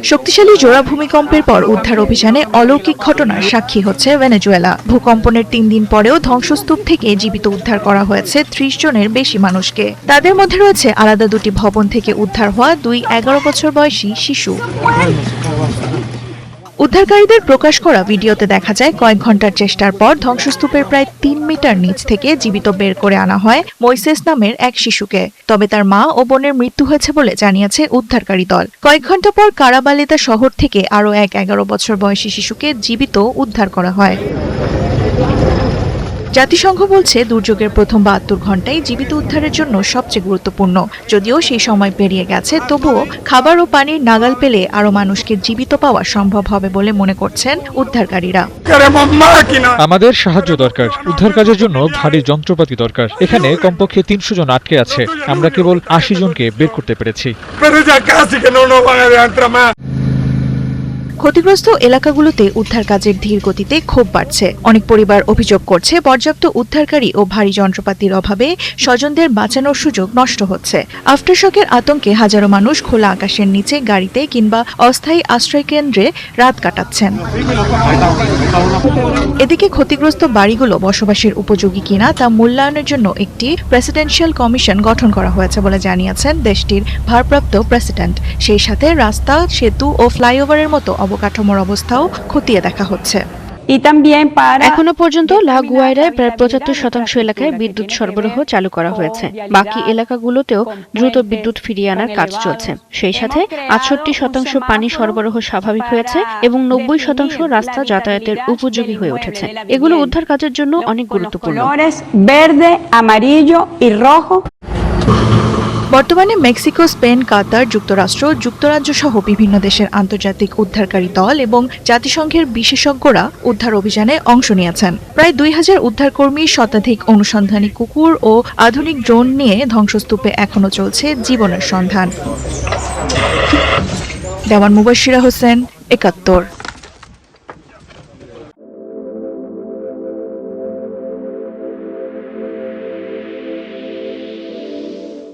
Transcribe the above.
শক্তিশালী জোড়া ভূমিকম্পের পর উদ্ধার অভিযানে অলৌকিক ঘটনার সাক্ষী হচ্ছে ভেনেজুয়েলা। ভূকম্পনের 3 দিন পরেও ধ্বংসস্তূপ থেকে জীবিত উদ্ধার করা হয়েছে 30 জনের বেশি মানুষকে। তাদের মধ্যে রয়েছে আলাদা 2টি ভবন থেকে উদ্ধার হওয়া 2 11 বছর বয়সী শিশু। উদ্ধারকারীদের প্রকাশ করা ভিডিওতে দেখা যায় কয়েক ঘন্টার চেষ্টার পর ধ্বংসস্তূপের প্রায় 3 মিটার নিচ থেকে জীবিত বের করে আনা হয় মইসেস নামের এক শিশুকে। তবে তার মা ও বোনের মৃত্যু হয়েছে বলে জানিয়েছে উদ্ধারকারী দল। কয়েক ঘন্টা পর কারাবালিতা শহর থেকে আরও এক 11 বছর বয়সী শিশুকে জীবিত উদ্ধার করা হয়। জাতিসংঘ বলছে দুর্যোগের প্রথম 72 ঘন্টাই জীবিত উদ্ধারের জন্য সবচেয়ে গুরুত্বপূর্ণ। যদিও সেই সময় পেরিয়ে গেছে, তবুও খাবার ও পানির নাগাল পেলে আরও মানুষকে জীবিত পাওয়া সম্ভব হবে বলে মনে করছেন উদ্ধারকারীরা। আমাদের সাহায্য দরকার, উদ্ধার কাজের জন্য ভারী যন্ত্রপাতি দরকার। এখানে কমপক্ষে 300 জন আটকে আছে, আমরা কেবল 80 জনকে বের করতে পেরেছি। ক্ষতিগ্রস্ত এলাকাগুলোতে উদ্ধার কাজের ধীর গতিতে ক্ষোভ বাড়ছে। অনেক পরিবার অভিযোগ করছে পর্যাপ্ত উদ্ধারকারী ও ভারী যন্ত্রপাতির অভাবে স্বজনদের বাঁচানোর সুযোগ নষ্ট হচ্ছে। আফটারশকের আতঙ্কে হাজারো মানুষ খোলা আকাশের নিচে, গাড়িতে কিংবা অস্থায়ী আশ্রয়কেন্দ্রে রাত কাটাচ্ছেন। এদিকে ক্ষতিগ্রস্ত বাড়িগুলো বসবাসের উপযোগী কিনা তা মূল্যায়নের জন্য একটি প্রেসিডেন্সিয়াল কমিশন গঠন করা হয়েছে বলে জানিয়েছেন দেশটির ভারপ্রাপ্ত প্রেসিডেন্ট। সেই সাথে রাস্তা, সেতু ও ফ্লাইওভারের মতো অবকাঠামোর অবস্থাও খতিয়ে দেখা হচ্ছে। এখনো পর্যন্ত লা গুয়াইরায় প্রায় 75% এলাকায় বিদ্যুৎ সরবরাহ চালু করা হয়েছে। বাকি এলাকাগুলোতেও দ্রুত বিদ্যুৎ ফিরিয়ে আনার কাজ চলছে। সেই সাথে 68% পানি সরবরাহ স্বাভাবিক হয়েছে এবং 90% রাস্তা যাতায়াতের উপযোগী হয়ে উঠেছে। এগুলো উদ্ধার কাজের জন্য অনেক গুরুত্বপূর্ণ। বর্তমানে মেক্সিকো, স্পেন, কাতার, যুক্তরাষ্ট্র, যুক্তরাজ্য সহ বিভিন্ন দেশের আন্তর্জাতিক উদ্ধারকারী দল এবং জাতিসংঘের বিশেষজ্ঞরা উদ্ধার অভিযানে অংশ নিয়েছেন। প্রায় 2000 উদ্ধারকর্মী, শতাধিক অনুসন্ধানী কুকুর ও আধুনিক ড্রোন নিয়ে ধ্বংসস্তূপে এখনো চলছে জীবনের সন্ধান। দেওয়ান মুবাশশিরা হোসেন, 71।